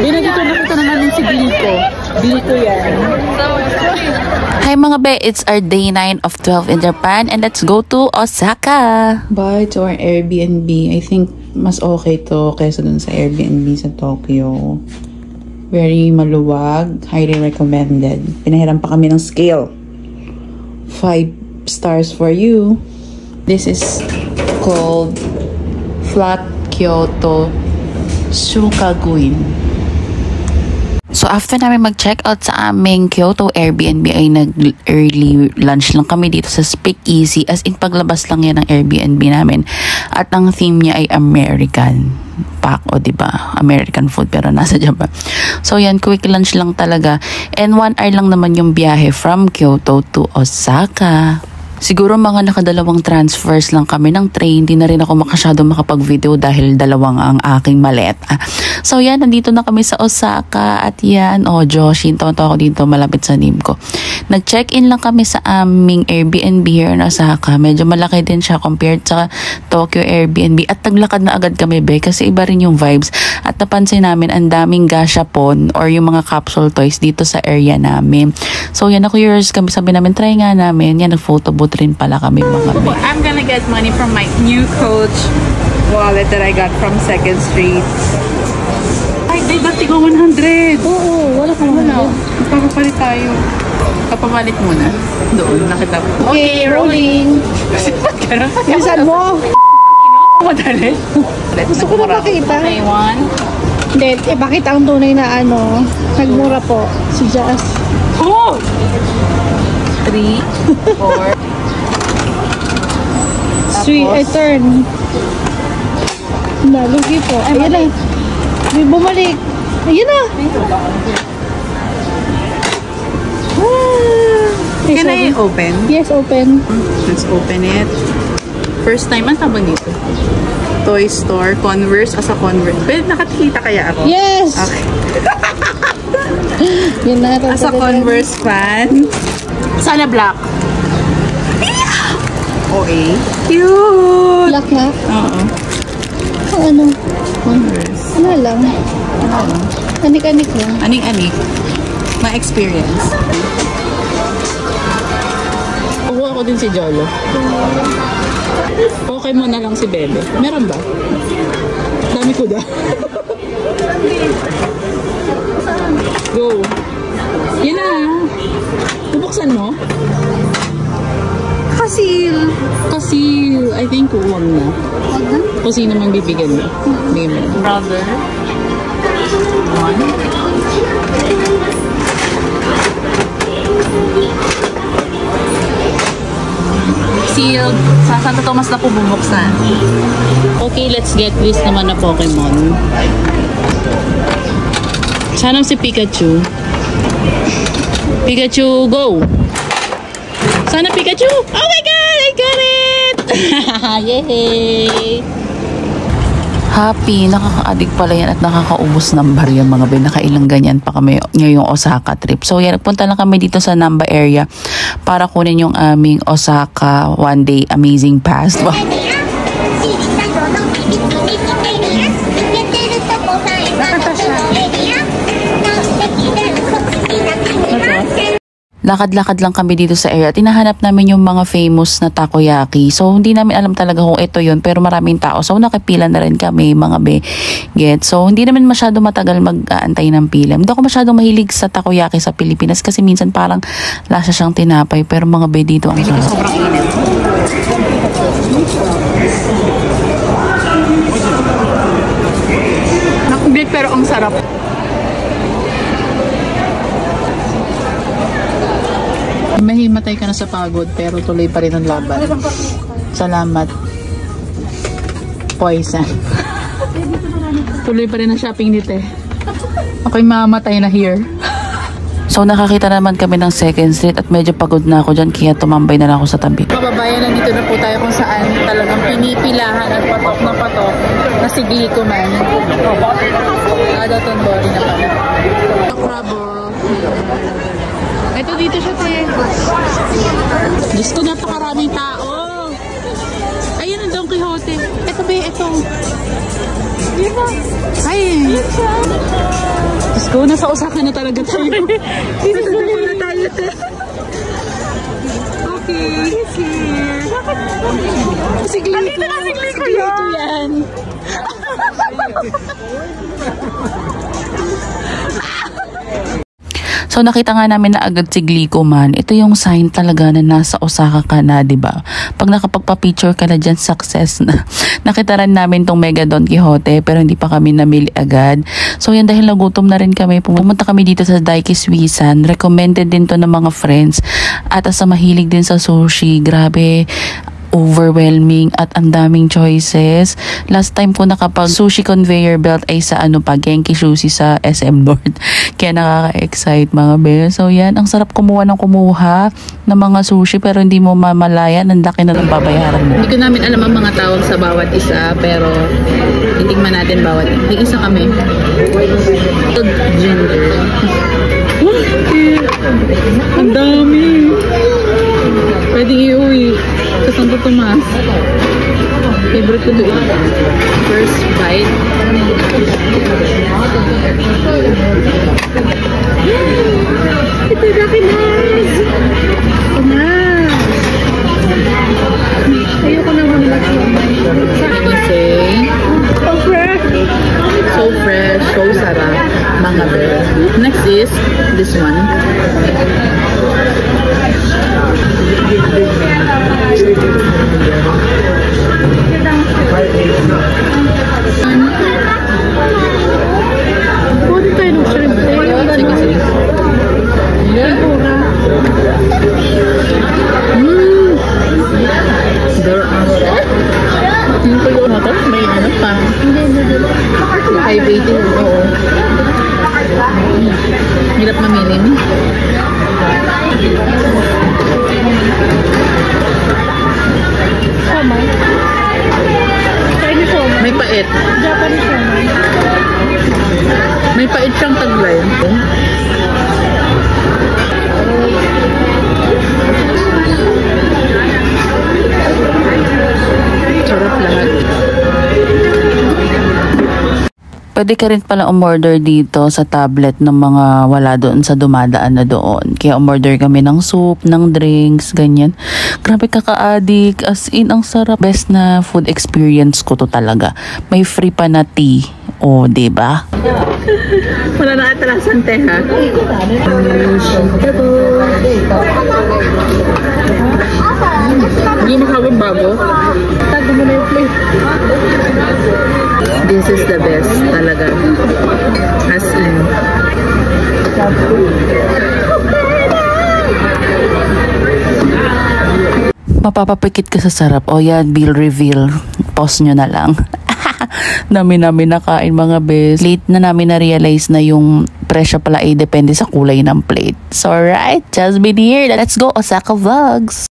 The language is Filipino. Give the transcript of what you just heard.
Binagito nakita na namin si Bilko. Bilko yan. Hi mga be, it's our day 9 of 12 in Japan and let's go to Osaka. Bye to our Airbnb. I think mas okay to kaysa dun sa Airbnb sa Tokyo. Very maluwag. Highly recommended. Pinahiram pa kami ng scale. 5 stars for you. This is called Flat Kyoto Shukaguin. So after namin mag-check out sa aming Kyoto Airbnb ay nag-early lunch lang kami dito sa Speakeasy, as in paglabas lang yan ng Airbnb namin. At ang theme niya ay American pack, o diba? American food pero nasa Japan. So yan, quick lunch lang talaga. And 1 hour lang naman yung biyahe from Kyoto to Osaka. Siguro mga nakadalawang transfers lang kami ng train. Hindi na rin ako makasyado makapag-video dahil dalawang ang aking maleta. So yan, nandito na kami sa Osaka. At yan, Joshi, taon-taon ako dito malapit sa name ko. Nag-check-in lang kami sa aming Airbnb here in Osaka. Medyo malaki din siya compared sa Tokyo Airbnb. At naglakad na agad kami, be, kasi iba rin yung vibes. At napansin namin, ang daming gashapon or yung mga capsule toys dito sa area namin. So yan, na-curious kami. Sabi namin, try nga namin. Yan, nag-photo booth rin pala kami mga be. I'm gonna get money from my new Coach wallet that I got from 2nd Street. Ay, they dati ko 100. Oo, wala ka wala. Magpapapalit tayo. Kapamalit muna. Doon, nakita ko. Okay, rolling. Bilisan mo. Madali. Gusto ko na makita. Okay, 1. Hindi, ipakita ang tunay na nagmura po. Si Jazz. Oh! 3, 4. Sweet, I turn. Nalugi po. Ayan na. May bumalik. Ayan na. Can I open? Yes, open. Let's open it. First time, ang tawag dito? Toy Store, Converse, as a Converse. Pwede nakakita kaya ako? Yes! Okay. Yun na. As a Converse fan. Sana black. Okay. Cute! Black na? Oo. Ano? Converse. Ano lang? Anik-anik lang. Aning-anik. Ma-experience. Kuha ko din si Jolo. Okay mo na lang si Bebe. Meron ba? Dami ko da. Go. Yan na. Bubuksan mo? Kasil. Kasil. I think huwag na. Huwag na? Kung sino man bibigyan mo. Bigyan mo. Brother. 1. Sealed. Sa Santo Tomas na po bubuksan. Okay, let's get this naman na Pokemon. Sana si Pikachu. Pikachu, go! Sana Pikachu! Oh my God! I got it! Yay! Happy, nakaka-addict pala yan at nakakaubos ng barya mga be. Nakailang ganyan pa kami ngayong Osaka trip. So yan, nagpunta lang kami dito sa Namba area para kunin yung aming Osaka one day amazing pass. Wow. Lakad-lakad lang kami dito sa area. Tinahanap namin yung mga famous na takoyaki. So, hindi namin alam talaga kung ito yun. Pero maraming tao. So, nakapila na rin kami, mga be. Get? So, hindi naman masyado matagal mag-aantay ng pila. Hindi ako masyadong mahilig sa takoyaki sa Pilipinas kasi minsan parang lasa siyang tinapay. Pero mga be, dito ang sarap. Sobrang init. Nakubit pero ang sarap. Mahimatay ka na sa pagod pero tuloy pa rin ang laban. Salamat. Poison. Tuloy pa rin ang shopping dito eh. Ako'y mamatay na here. So, nakakita naman kami ng 2nd Street at medyo pagod na ako dyan kaya tumambay na lang ako sa tabi. Kababayan, nandito na po tayo kung saan talagang pinipilahan at patok na patok na si Glico man. Adaton body na kami. Crabo. Ito dito siya tayo. Diyos ko, napakaraming tao. Ayun ang Don Quixote. Ito ba, ito. Diba? Ay. Go, nasa Osaka na talaga tayo. Dito na tayo. Okay, he's here. Sigli. Andito na sigli ko yan. So nakita nga namin na agad si Glico man. Ito yung sign talaga na nasa Osaka ka na, 'di ba? Pag nakapagpa-picture ka na diyan, success na. Nakita rin namin tong Mega Don Quixote pero hindi pa kami namili agad. So yan, dahil nagutom na rin kami, pumunta kami dito sa Daiki Suisan. Recommended din to ng mga friends. At sa mahilig din sa sushi, grabe, overwhelming at ang daming choices. Last time po nakapag sushi conveyor belt ay sa Genki Sushi sa SM North. Kaya nakaka-excite mga be. So yan, ang sarap kumuha ng mga sushi pero hindi mo mamalayan ang laki na ng babayaran mo. Hindi ko namin alam ang mga tawag sa bawat isa pero titignan natin bawat. May isa kami. Gender. Ang dami. Pwedeng iuwi. Sa Santo Tomas. Favorite ko doon. First bite. Ito na kinas! Ayoko na muna so fresh! So fresh, so sarap. Mga bear. Next is this one. Pwede tayo ng shrimp. Sige. Yung tuyo na to, may ano pa. High rating, oo. Hirap maminin. May pait. May pait siyang taglay. Sarap lahat. Pwede ka rin pala umorder dito sa tablet ng mga wala doon sa dumadaan na doon. Kaya umorder kami ng soup, ng drinks, ganyan. Grabe kaka-addict. As in, ang sarap. Best na food experience ko to talaga. May free pa na tea. O, diba? Wala na atrasan, te, ha? Hindi makawin bago. Tago mo na yung plate. This is the best talaga. As in. Mapapapikit ka sa sarap. O yan, bill reveal. Pause nyo na lang. Namin nakain mga best. Late na namin na-realize na yung presyo pala ay depende sa kulay ng plate. So alright, just been here. Let's go Osaka Vlogs!